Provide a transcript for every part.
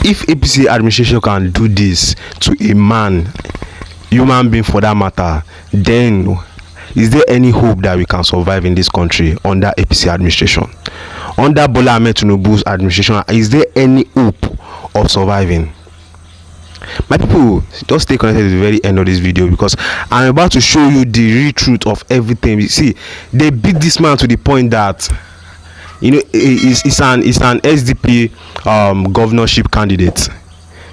if APC administration can do this to a man, human being for that matter, then is there any hope that we can survive in this country under APC administration? Under Bola Ahmed Tinubu's administration, is there any hope of surviving? My people, just stay connected to the very end of this video, because I'm about to show you the real truth of everything. You see, they beat this man to the point that, you know, it's an SDP governorship candidate.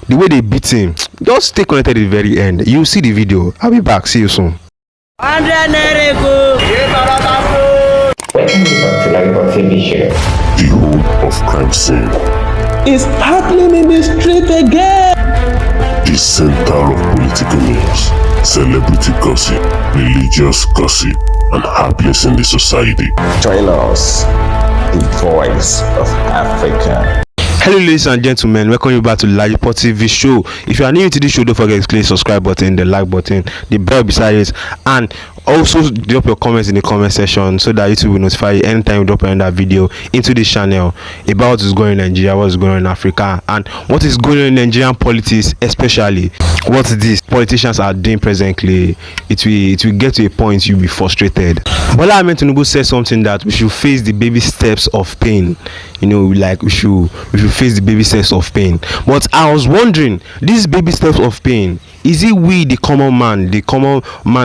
The way they beat him, just stay connected to the very end. You see the video. I'll be back. See you soon. The whole of crime scene is happening in the street again. The center of political news, celebrity gossip, religious gossip, and happiness in the society. Join us, the voice of Africa. Hello ladies and gentlemen, welcome you back to LAJUPOG TV show. If you are new to this show, don't forget to click the subscribe button, the like button, the bell beside it, and also drop your comments in the comment section so that YouTube will notify you anytime you drop another video into this channel about what is going on in Nigeria, what is going on in Africa, and what is going on in Nigerian politics, especially what these politicians are doing presently. It will get to a point you'll be frustrated. Bola Ahmed Tinubu said something that we should face the baby steps of pain. You know, like we should face the baby steps of pain. But I was wondering, these baby steps of pain, is it we, the common man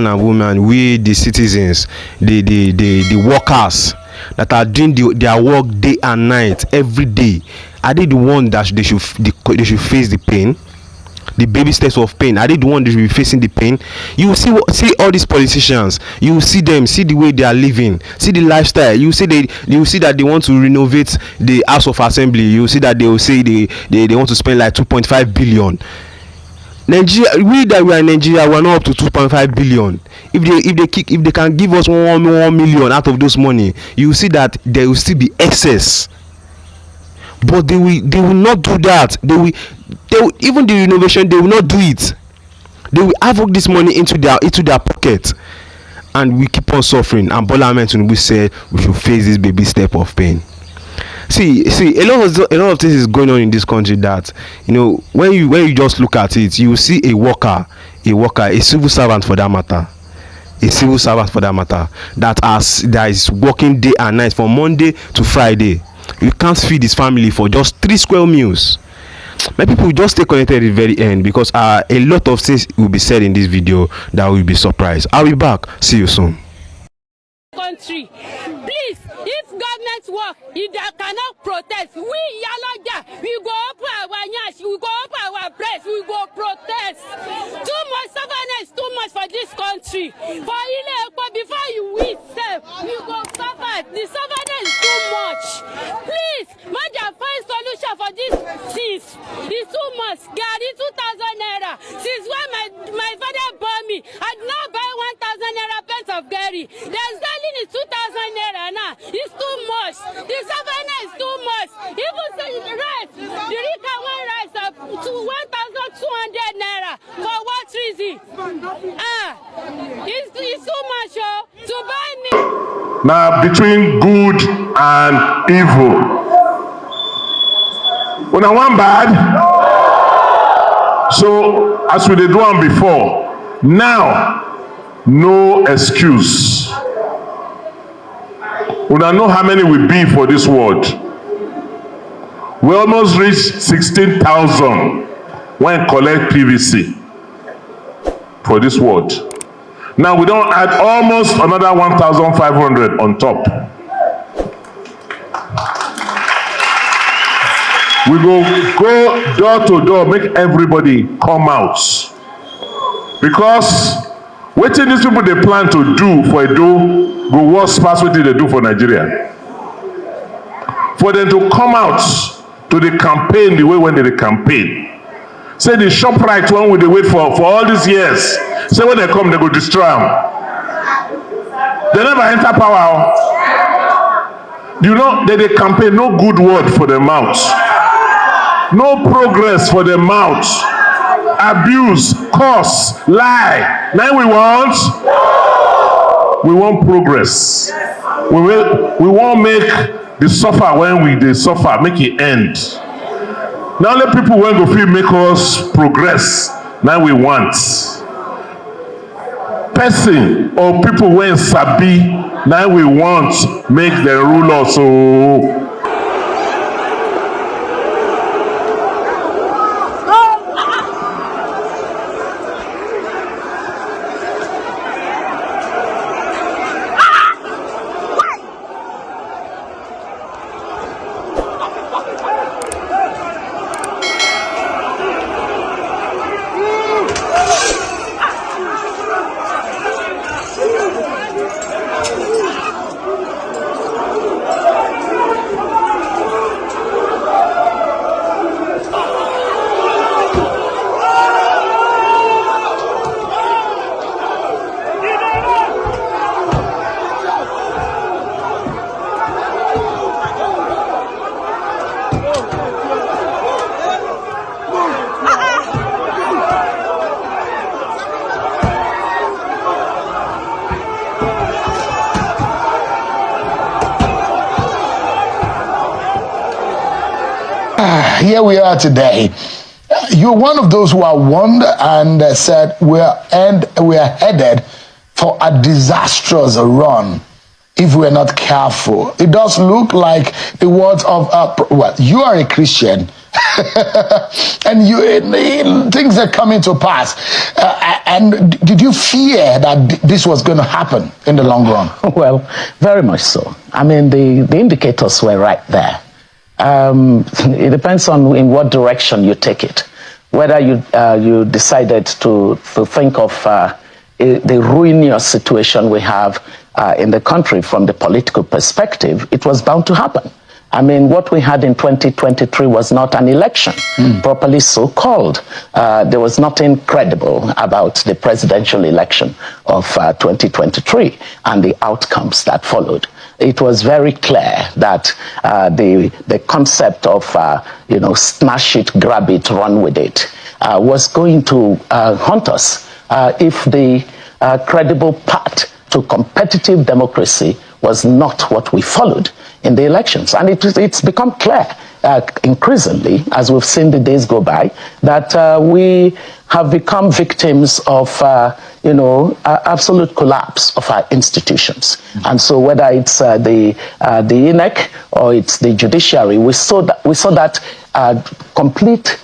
and woman, we the citizens, the workers that are doing their work day and night every day, are they the one that they should face the pain? The baby steps of pain, are they the one that should be facing the pain? You will see all these politicians, you will see them, see the way they are living, see the lifestyle. You will see that they want to renovate the House of Assembly. You will see that they will say they want to spend like 2.5 billion. Nigeria, we are in Nigeria, we are not up to 2.5 billion. If they can give us 1 million out of those money, you will see that there will still be excess. But they will not do that. They will even the renovation, they will not do it. They will havoc this money into their pocket, and we keep on suffering. And Bola Ahmed Tinubu said we should face this baby step of pain. See, a lot of things is going on in this country that, you know, when you just look at it, you will see a worker, a civil servant for that matter, that is working day and night from Monday to Friday. You can't feed his family for just 3 square meals. My people, just stay connected at the very end, because a lot of things will be said in this video that will be surprised. I'll be back. See you soon. Country, please, if government work, if they cannot protest, we Yalaja, we go open our nyash, we go open our press, we go protest. Too much stubbornness, too much for this country. For before you win, you go suffer. The stubbornness is too much. Please, man, find solution for this things. It's too much. Gary 2,000 naira. Since when my father bought me, I did not buy 1,000 naira pence of Gary. There's selling is 2,000 naira now. It's too much. The savannah is too much. Even the rice, the Rika one rice up to 1,200 naira. For what reason? It's too much to buy me. Now, between good and evil, when I want bad, so as we did one before, now no excuse. We don't know how many we be for this world. We almost reached 16,000 when collect PVC for this world. Now we don't add almost another 1,500 on top. We go door to door, make everybody come out. Because what these people they plan to do for Edo go worse past what they do for Nigeria. For them to come out to the campaign the way when they campaign. Say the ShopRite one will they wait for all these years. Say when they come, they go destroy them. They never enter power. You know, they campaign no good word for their mouth. No progress for their mouth. Abuse, curse, lie. Now we want progress. We won't make the suffer when they suffer, make it end. Now let people when go feel make us progress. Now we want. Person or people when sabi, now we want make the rule us. So here we are today. You're one of those who are warned and said we are headed for a disastrous run if we're not careful. It does look like the words of well, you are a Christian and things are coming to pass. And did you fear that this was going to happen in the long run? Well, very much so. I mean, the indicators were right there. It depends on in what direction you take it. Whether you decided to think of the ruinous situation we have in the country from the political perspective, it was bound to happen. I mean, what we had in 2023 was not an election, properly so called. There was nothing credible about the presidential election of 2023 and the outcomes that followed. It was very clear that the concept of, smash it, grab it, run with it, was going to haunt us if the credible path to competitive democracy was not what we followed in the elections. And it's become clear increasingly, as we've seen the days go by, that we have become victims of, absolute collapse of our institutions. And so whether it's the INEC or it's the judiciary, we saw that complete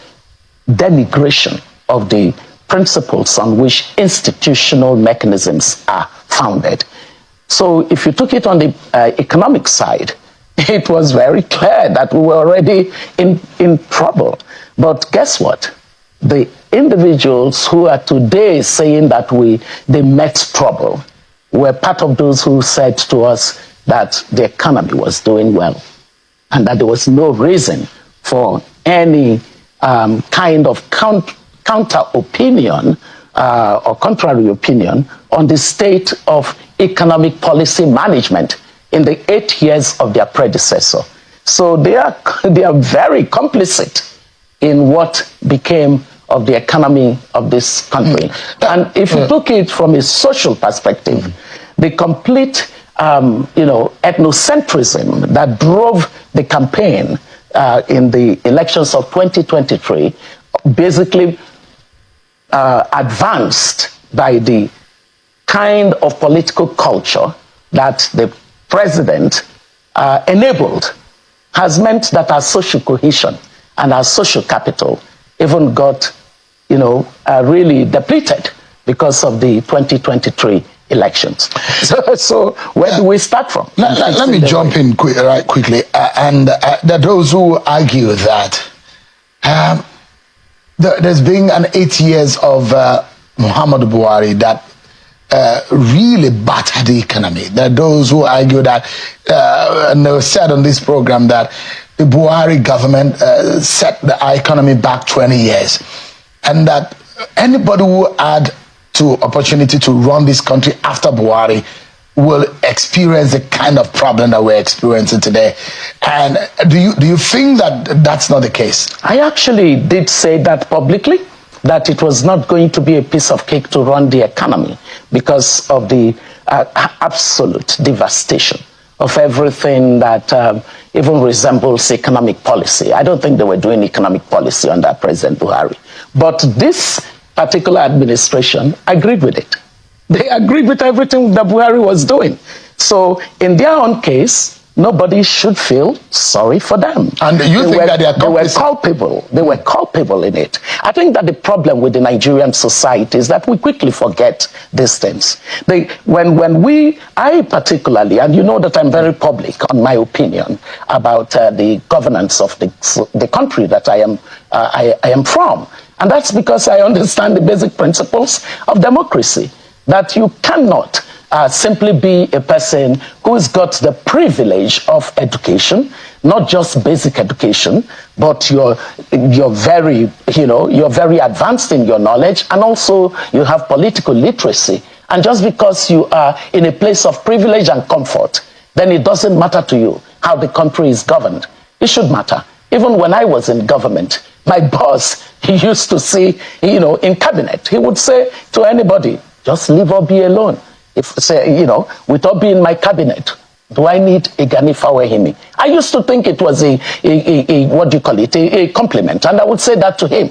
denigration of the principles on which institutional mechanisms are founded. So if you took it on the economic side, it was very clear that we were already in trouble. But guess what? The individuals who are today saying that they met trouble were part of those who said to us that the economy was doing well and that there was no reason for any kind of counter opinion or contrary opinion on the state of economic policy management in the 8 years of their predecessor. So they are very complicit in what became of the economy of this country. And if you look at it from a social perspective, the complete ethnocentrism that drove the campaign in the elections of 2023 basically advanced by the kind of political culture that the president enabled has meant that our social cohesion and our social capital even got, really depleted because of the 2023 elections. So where do we start from? Let me jump in quickly. And there are those who argue that there's been an 8 years of Muhammadu Buhari that really battered the economy. There are those who argue that, and they were said on this program that the Buhari government set the economy back 20 years, and that anybody who had to opportunity to run this country after Buhari will experience the kind of problem that we're experiencing today. And do you think that that's not the case? I actually did say that publicly, that it was not going to be a piece of cake to run the economy because of the absolute devastation of everything that even resembles economic policy. I don't think they were doing economic policy under President Buhari. But this particular administration agreed with it. They agreed with everything that Buhari was doing. So in their own case, nobody should feel sorry for them. And you think that they were culpable? They were culpable in it. I think that the problem with the Nigerian society is that we quickly forget these things. I particularly, and you know that I'm very public on my opinion about the governance of the country that I am from. And that's because I understand the basic principles of democracy, that you cannot simply be a person who's got the privilege of education, not just basic education, but you're very advanced in your knowledge, and also you have political literacy. And just because you are in a place of privilege and comfort, then it doesn't matter to you how the country is governed. It should matter. Even when I was in government, my boss, he used to say, in cabinet, he would say to anybody, just leave Obi alone. With Obi in my cabinet, do I need a Ganifa Wehimi? I used to think it was a compliment. And I would say that to him,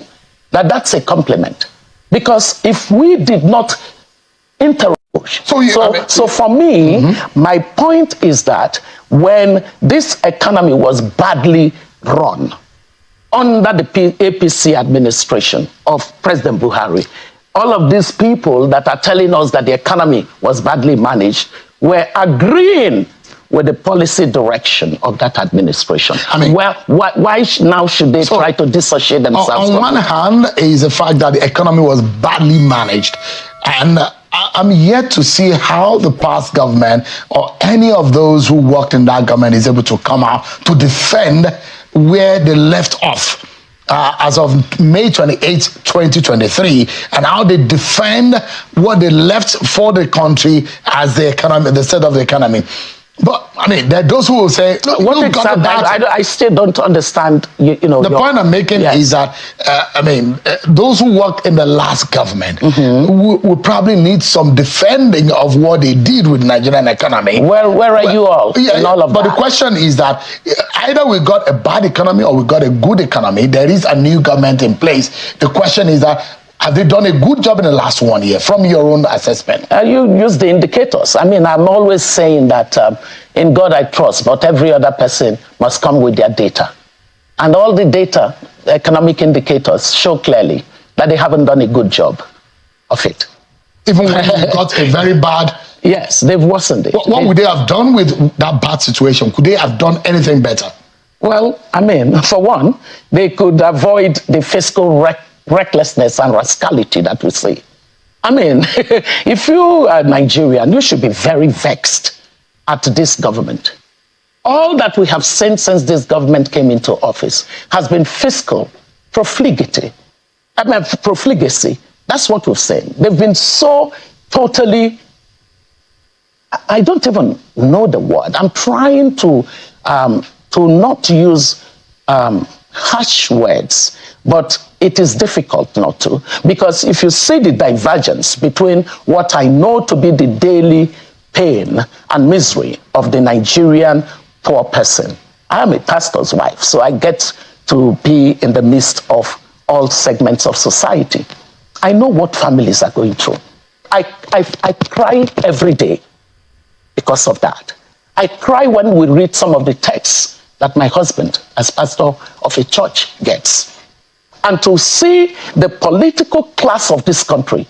that's a compliment. Because if we did not interroge, so for me, my point is that when this economy was badly run under the APC administration of President Buhari, all of these people that are telling us that the economy was badly managed were agreeing with the policy direction of that administration. Why now should they try to dissociate themselves? On one hand is the fact that the economy was badly managed, and I'm yet to see how the past government or any of those who worked in that government is able to come out to defend where they left off. As of May 28, 2023, and how they defend what they left for the country as the economy, the state of the economy. But there are those who will say, what exactly? I still don't understand. The point I'm making is that those who worked in the last government will probably need some defending of what they did with the Nigerian economy. Where are you all in all of that? But the question is that either we got a bad economy or we got a good economy. There is a new government in place. The question is that, have they done a good job in the last 1 year from your own assessment? You use the indicators. I'm always saying that in God I trust, but every other person must come with their data. And all the data, the economic indicators, show clearly that they haven't done a good job of it. Even when you got a very bad... Yes, they've worsened it. What would they have done with that bad situation? Could they have done anything better? Well, for one, they could avoid the fiscal recklessness and rascality that we see. If you are Nigerian, you should be very vexed at this government. All that we have seen since this government came into office has been fiscal profligacy. Profligacy. That's what we've seen. They've been so totally, I don't even know the word. I'm trying to not use harsh words, but it is difficult not to, because if you see the divergence between what I know to be the daily pain and misery of the Nigerian poor person. I am a pastor's wife, so I get to be in the midst of all segments of society. I know what families are going through. I cry every day because of that. I cry when we read some of the texts that my husband, as pastor of a church, gets. And to see the political class of this country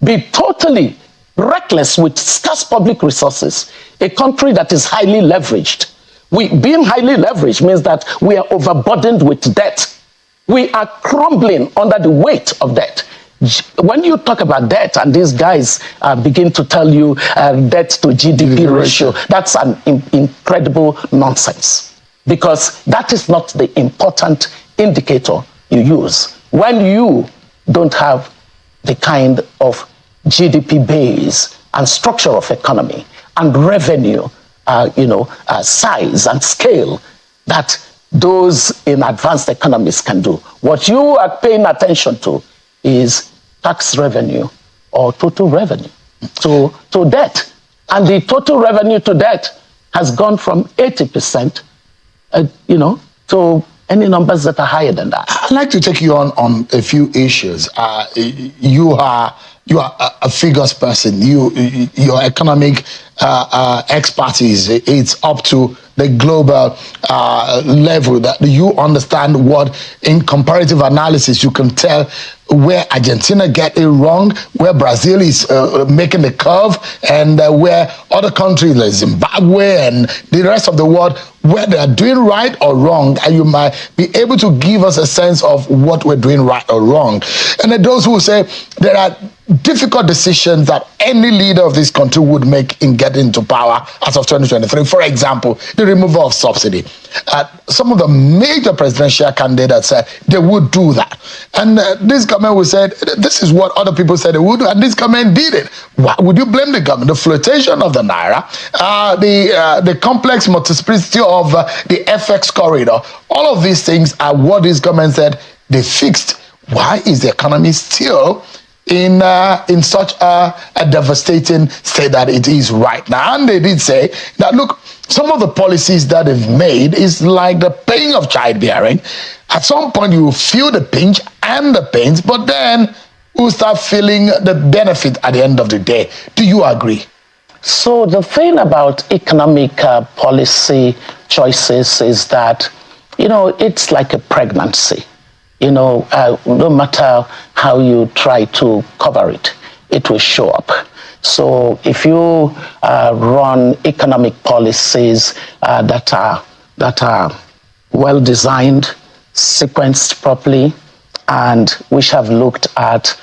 be totally reckless with scarce public resources, a country that is highly leveraged. Being highly leveraged means that we are overburdened with debt. We are crumbling under the weight of debt. When you talk about debt and these guys begin to tell you debt to GDP ratio, that's an incredible nonsense, because that is not the important indicator you use when you don't have the kind of GDP base and structure of economy and revenue, size and scale that those in advanced economies can do. What you are paying attention to is tax revenue or total revenue to debt. And the total revenue to debt has gone from 80%, to any numbers that are higher than that. I'd like to take you on a few issues. You are a figures person. Your economic expertise, it's up to the global level that you understand what, in comparative analysis, you can tell where Argentina get it wrong, where Brazil is making the curve, and where other countries like Zimbabwe and the rest of the world, where they are doing right or wrong, and you might be able to give us a sense of what we're doing right or wrong. And then those who say there are difficult decisions that any leader of this country would make in getting into power as of 2023. For example, the removal of subsidy. Some of the major presidential candidates said they would do that. And this government would say, this is what other people said they would do, and this government did it. Why would you blame the government? The flotation of the naira, the complex multiplicity of the FX corridor, all of these things are what this government said they fixed. Why is the economy still in such a devastating state that it is right now? And they did say that, look, some of the policies that they've made is like the pain of childbearing. At some point, you will feel the pinch and the pains, but then we'll start feeling the benefit at the end of the day. Do you agree? So the thing about economic policy choices is that, it's like a pregnancy. No matter how you try to cover it, it will show up. So if you run economic policies that are well designed, sequenced properly, and which have looked at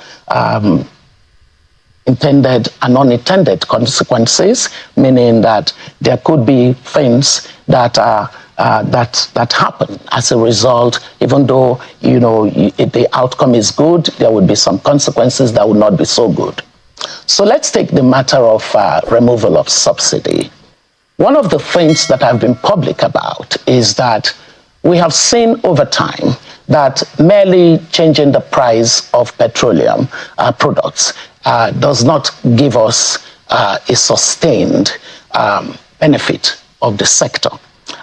intended and unintended consequences, meaning that there could be things that happen as a result, even though the outcome is good, there would be some consequences that would not be so good. So let's take the matter of removal of subsidy. One of the things that I've been public about is that we have seen over time that merely changing the price of petroleum products does not give us a sustained benefit of the sector.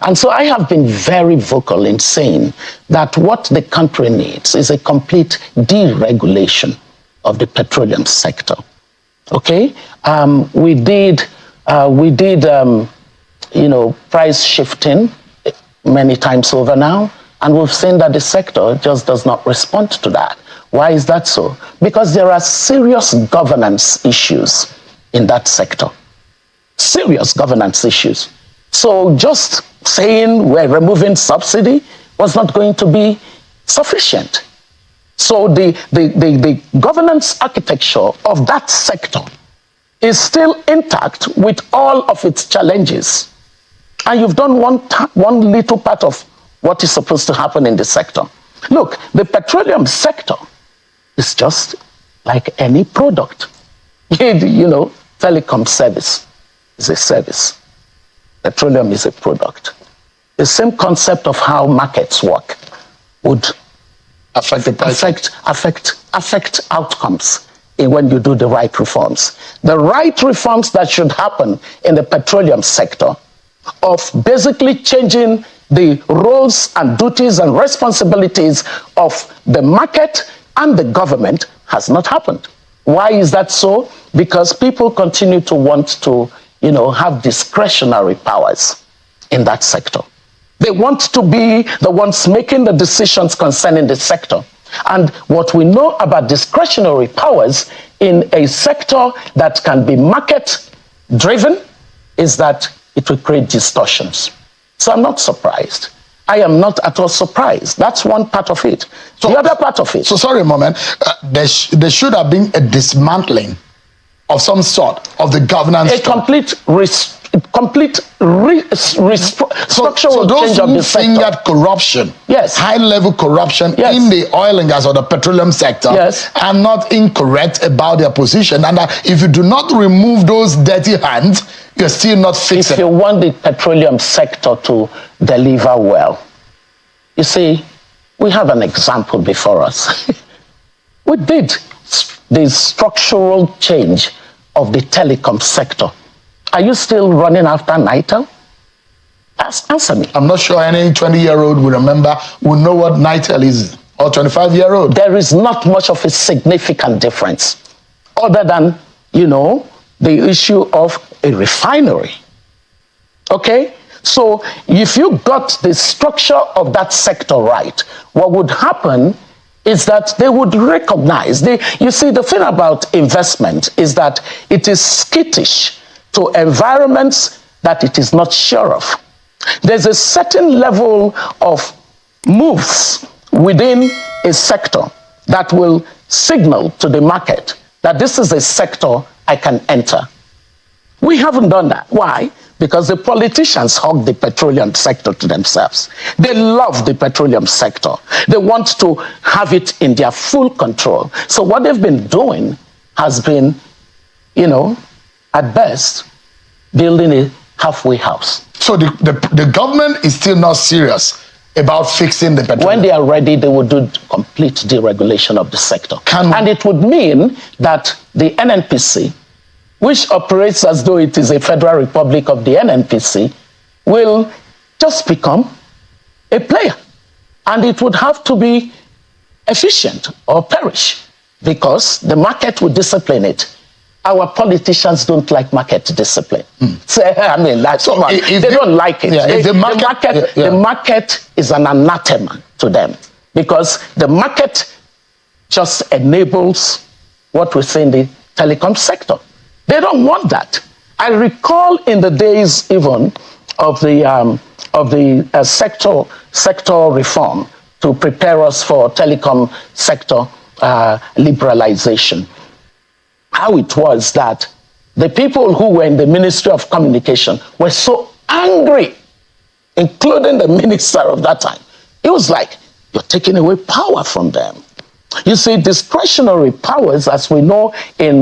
And so I have been very vocal in saying that what the country needs is a complete deregulation of the petroleum sector. Okay, we did price shifting many times over now, and we've seen that the sector just does not respond to that. Why is that so? Because there are serious governance issues in that sector. Serious governance issues. So just saying we're removing subsidy was not going to be sufficient. So the governance architecture of that sector is still intact with all of its challenges. And you've done one little part of what is supposed to happen in the sector. Look, the petroleum sector is just like any product. Telecom service is a service. Petroleum is a product. The same concept of how markets work would affect outcomes when you do the right reforms. The right reforms that should happen in the petroleum sector of basically changing the roles and duties and responsibilities of the market and the government has not happened. Why is that so? Because people continue to want to, have discretionary powers in that sector. They want to be the ones making the decisions concerning the sector. And what we know about discretionary powers in a sector that can be market-driven is that it will create distortions. So I'm not surprised. I am not at all surprised. That's one part of it. So the other part of it. So sorry a moment. There should have been a dismantling of some sort of the governance. A complete structural change of the sector. That corruption, yes, high-level corruption, yes, in the oil and gas or the petroleum sector, yes, are not incorrect about their position. And if you do not remove those dirty hands, you're still not fixing. If you want the petroleum sector to deliver well, you see, we have an example before us. We did the structural change of the telecom sector. Are you still running after NITEL? Answer me. I'm not sure any 20-year-old will know what NITEL is, or 25-year-old. There is not much of a significant difference, other than, the issue of a refinery. Okay? So if you got the structure of that sector right, what would happen is that they would recognize. You see, the thing about investment is that it is skittish to environments that it is not sure of. There's a certain level of moves within a sector that will signal to the market that this is a sector I can enter. We haven't done that. Why? Because the politicians hog the petroleum sector to themselves. They love the petroleum sector. They want to have it in their full control. So what they've been doing has been, at best, building a halfway house. So the government is still not serious about fixing the petroleum. When they are ready, they will do complete deregulation of the sector. And it would mean that the NNPC, which operates as though it is a federal republic of the NNPC, will just become a player. And it would have to be efficient or perish, because the market would discipline it. Our politicians don't like market discipline. So, they don't like it. Yeah, the market is an anathema to them, because the market just enables what we say in the telecom sector. They don't want that. I recall in the days even of the sector reform to prepare us for telecom sector liberalization, how it was that the people who were in the Ministry of Communication were so angry, including the minister of that time. It was like, you're taking away power from them. You see, discretionary powers, as we know in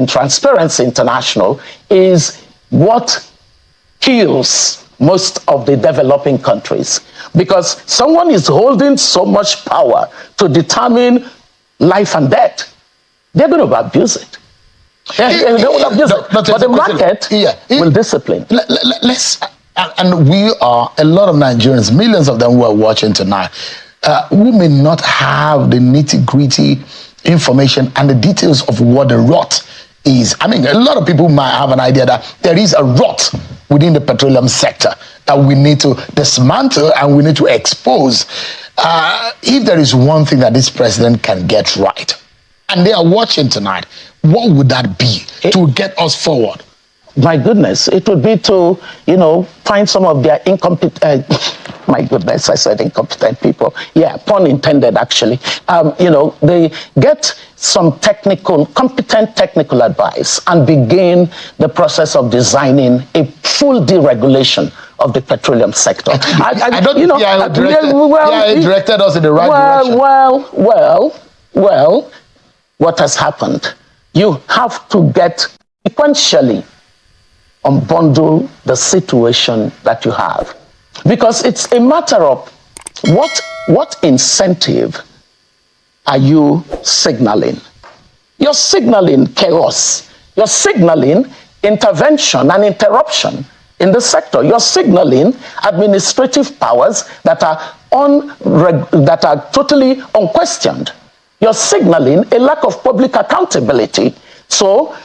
Transparency International, is what kills most of the developing countries, because someone is holding so much power to determine life and death. They're going to abuse it. They will abuse it. But the market will discipline. And we are, a lot of Nigerians, millions of them who are watching tonight, who may not have the nitty-gritty information and the details of what the rot is. I mean, a lot of people might have an idea that there is a rot within the petroleum sector that we need to dismantle and we need to expose. If there is one thing that this president can get right, and they are watching tonight, what would that be to get us forward? My goodness, it would be to, find some of their incompetent, my goodness, I said incompetent people. Yeah, pun intended, actually. They get some competent technical advice and begin the process of designing a full deregulation of the petroleum sector. I don't think he directed us in the right direction. Well, what has happened? You have to get sequentially unbundle the situation that you have, because it's a matter of what incentive are you signaling? You're signaling chaos. You're signaling intervention and interruption in the sector. You're signaling administrative powers that are totally unquestioned. You're signaling a lack of public accountability. So,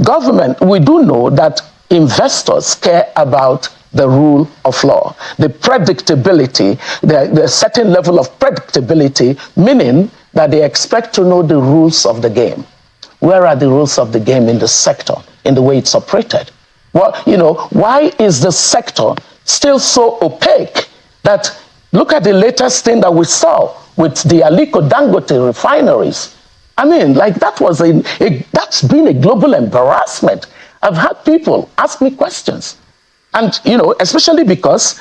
government, we do know that investors care about the rule of law, the predictability, the certain level of predictability, meaning that they expect to know the rules of the game. Where are the rules of the game in the sector, in the way it's operated? Well, why is the sector still so opaque that, look at the latest thing that we saw with the Aliko Dangote refineries. I mean, that's been a global embarrassment. I've had people ask me questions. And, especially because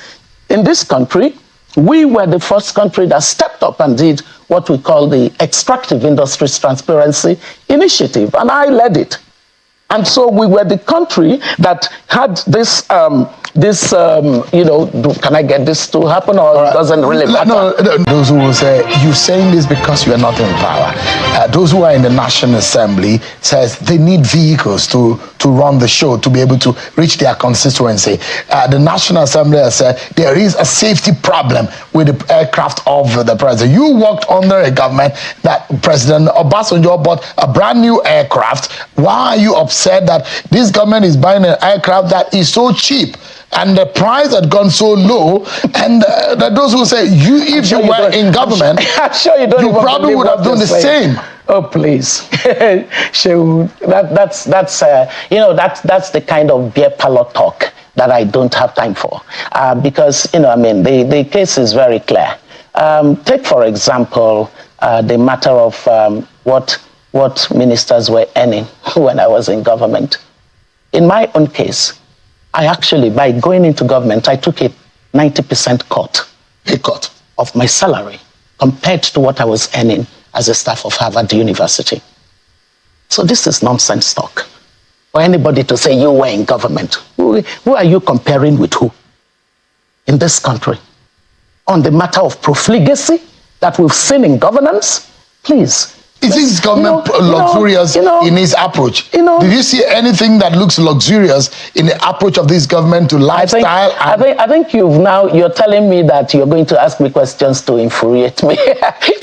in this country, we were the first country that stepped up and did what we call the Extractive Industries Transparency Initiative, and I led it. And so we were the country that had this this, can I get this to happen, or it doesn't really matter? No, those who will say, you're saying this because you are not in power. Those who are in the National Assembly says they need vehicles to run the show, to be able to reach their constituency. The National Assembly has said there is a safety problem with the aircraft of the president. You worked under a government that President Obasanjo bought a brand new aircraft. Why are you upset that this government is buying an aircraft that is so cheap and the price had gone so low? And that those who say, if you were in government, I'm sure you probably would have done the same. Oh, please. That's the kind of beer parlor talk that I don't have time for. Because, the case is very clear. Take, for example, the matter of what ministers were earning when I was in government. In my own case, I actually, by going into government, I took a 90% cut. A cut of my salary compared to what I was earning as a staff of Harvard University. So this is nonsense talk. For anybody to say you were in government, who are you comparing with who in this country? On the matter of profligacy that we've seen in governance, please. Is this government luxurious in its approach? Did you see anything that looks luxurious in the approach of this government to lifestyle? I think you're telling me that you're going to ask me questions to infuriate me,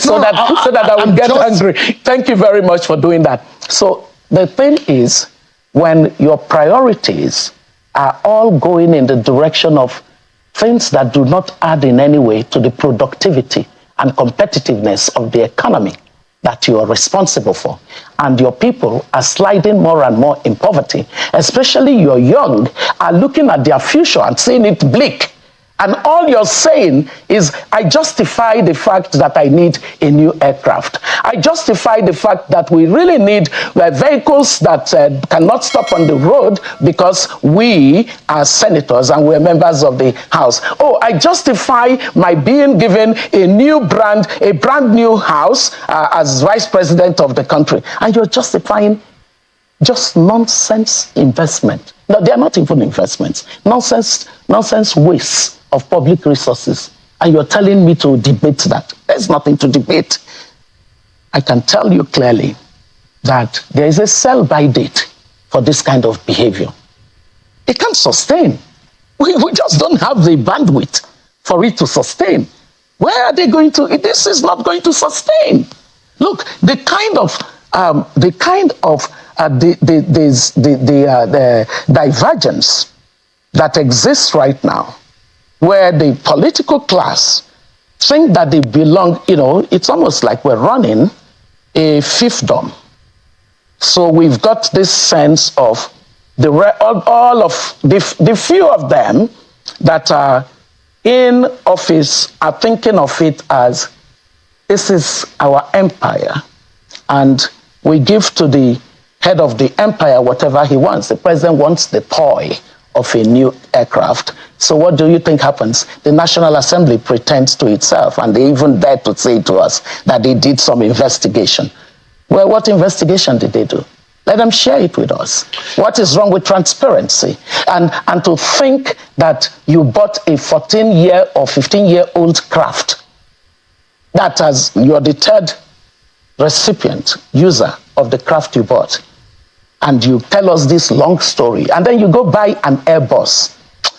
so that I would get angry. Thank you very much for doing that. So the thing is, when your priorities are all going in the direction of things that do not add in any way to the productivity and competitiveness of the economy that you are responsible for, and your people are sliding more and more in poverty, especially your young are looking at their future and seeing it bleak. And all you're saying is, I justify the fact that I need a new aircraft. I justify the fact that we really need vehicles that cannot stop on the road because we are senators and we're members of the House. Oh, I justify my being given a brand new house as vice president of the country. And you're justifying just nonsense investment. No, they are not even investments. Nonsense wastes of public resources, and you're telling me to debate that. There's nothing to debate. I can tell you clearly that there is a sell-by date for this kind of behavior. It can't sustain. We just don't have the bandwidth for it to sustain. Where are they going to? This is not going to sustain. Look, the divergence that exists right now, where the political class think that they belong, it's almost like we're running a fiefdom. So we've got this sense of all of the few of them that are in office are thinking of it as, this is our empire, and we give to the head of the empire whatever he wants. The president wants the toy of a new aircraft. So what do you think happens? The National Assembly pretends to itself, and they even dare to say to us that they did some investigation. Well, what investigation did they do? Let them share it with us. What is wrong with transparency? And to think that you bought a 14-year or 15-year-old craft, that as you're the third recipient, user of the craft you bought, and you tell us this long story, and then you go buy an Airbus.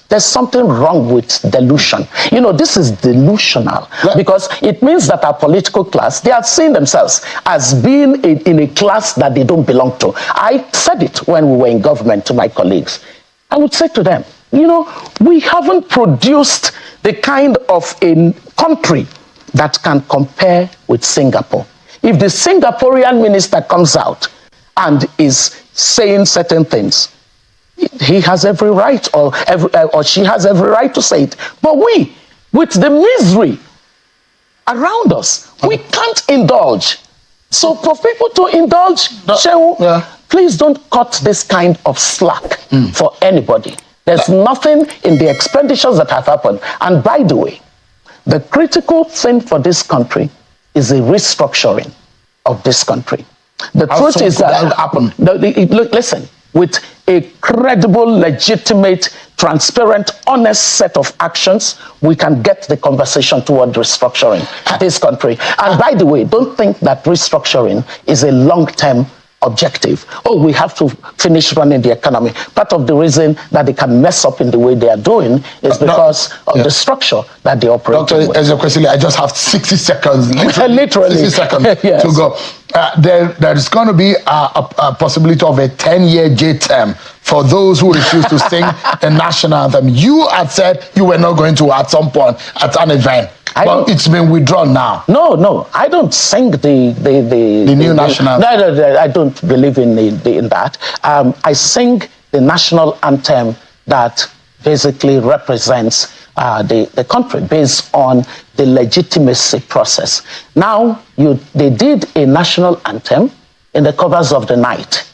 There's something wrong with delusion. This is delusional, because it means that our political class, they are seeing themselves as being in a class that they don't belong to. I said it when we were in government to my colleagues. I would say to them, we haven't produced the kind of a country that can compare with Singapore. If the Singaporean minister comes out and is saying certain things, he has every right, or she has every right to say it. But we, with the misery around us, we can't indulge. So for people to indulge, please don't cut this kind of slack for anybody. There's nothing in the expenditures that have happened. And by the way, the critical thing for this country is a restructuring of this country. The truth is that, happen? Look, listen, with a credible, legitimate, transparent, honest set of actions, we can get the conversation toward restructuring this country. And by the way, don't think that restructuring is a long-term objective. Oh, we have to finish running the economy. Part of the reason that they can mess up in the way they are doing is because of the structure that they operate Dr. with. Ezekwesili, I just have 60 seconds. Literally. 60 seconds Yes. to go. There is going to be a possibility of a 10-year J term for those who refuse to sing the national anthem. You had said you were not going to at some point at an event. But it's been withdrawn now. No, I don't sing the new national anthem. No, I don't believe in that. I sing the national anthem that basically represents the country based on the legitimacy process. Now, they did a national anthem in the covers of the night.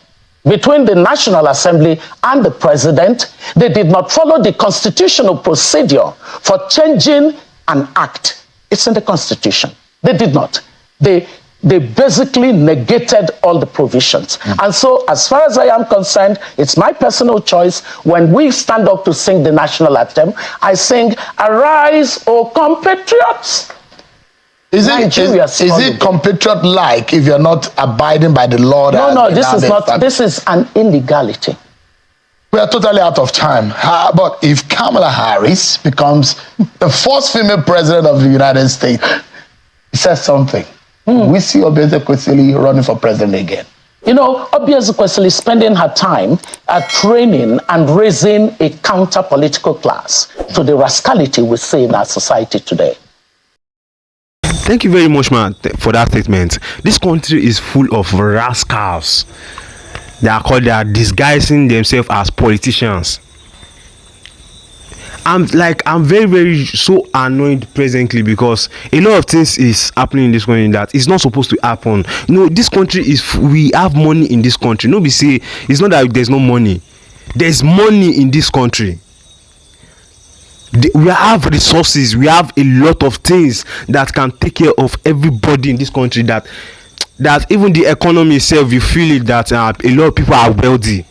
Between the National Assembly and the President, they did not follow the constitutional procedure for changing an act. It's in the Constitution. They did not. They basically negated all the provisions. And so, as far as I am concerned, it's my personal choice. When we stand up to sing the national anthem, I sing, "Arise, O compatriots." Is it compatriot-like if you're not abiding by the law? No, this is not. This is an illegality. We are totally out of time. But if Kamala Harris becomes the first female president of the United States, it says something. We see Obi Ezekwesili running for president again. You know, Obi Ezekwesili is spending her time training and raising a counter-political class to the rascality we see in our society today. Thank you very much, man, for that statement. This country is full of rascals. They are disguising themselves as politicians. I'm very, very so annoyed presently because a lot of things is happening in this country that is not supposed to happen. You know, this country we have money in this country. Nobody say it's not that there's no money. There's money in this country. We have resources. We have a lot of things that can take care of everybody in this country. That even the economy itself, you feel it that a lot of people are wealthy.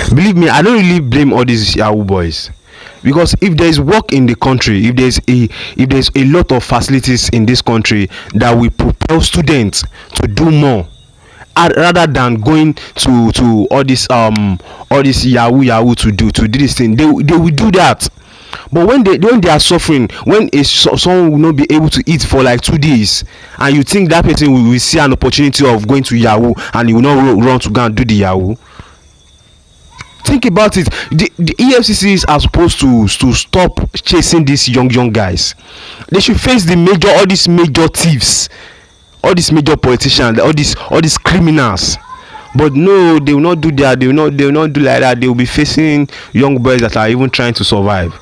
Believe me, I don't really blame all these Yahoo boys, because if there is work in the country, if there's a lot of facilities in this country that will propel students to do more, rather than going to all this Yahoo to do this thing, they will do that. But when they are suffering, when someone will not be able to eat for like 2 days, and you think that person will see an opportunity of going to Yahoo and he will not run to go and do the Yahoo. Think about it. The EFCCs are supposed to stop chasing these young guys. They should face all these major thieves, all these major politicians, all these criminals. But no, they will not do that. They will not do like that. They will be facing young boys that are even trying to survive.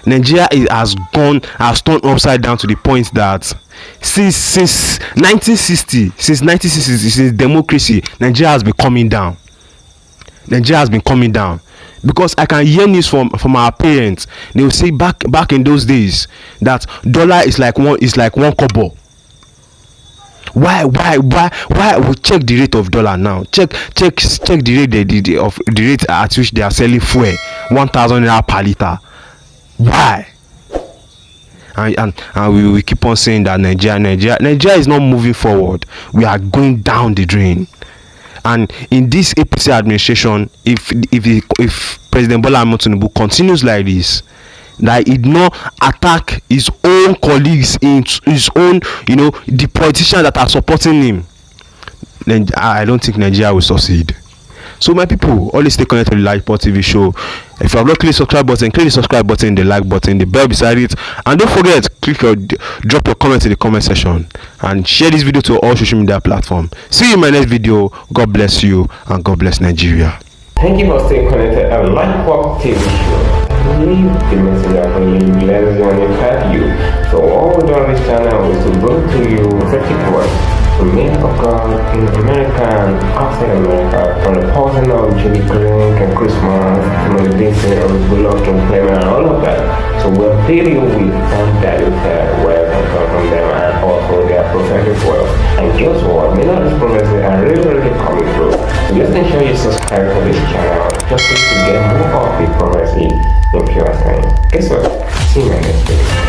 Nigeria has turned upside down to the point that since 1960, since democracy, Nigeria has been coming down. Because I can hear news from our parents. They will say back in those days that dollar is like one kobo. Why we check the rate of dollar now? Check the rate at which they are selling fuel, 1,000 naira per liter. Why? And we keep on saying that Nigeria is not moving forward. We are going down the drain. And in this APC administration, if President Bola Ahmed Tinubu continues like this, that he not attack his own colleagues, in his own, the politicians that are supporting him, then I don't think Nigeria will succeed. So my people, always stay connected to the LAJUPOG TV show. If you have not clicked the subscribe button, click the subscribe button, the like button, the bell beside it, and don't forget, drop your comments in the comment section and share this video to all social media platforms. See you in my next video. God bless you and God bless Nigeria. Thank you for staying connected to LAJUPOG TV show. Leave the message out when you bless you and impact you. So all we do on this channel is to bring to you prophetic words, the men of God in America and outside America, from the person of Judy Green and Christmas to the Disney of Bullock and Clement and all of that. So we're dealing with undiluted words that come from them and also their prophetic words. And guess what? Many of these prophecies are really coming through. So just ensure you subscribe to this channel just to get more of the progress in pure time. Guess what? See you in my next video.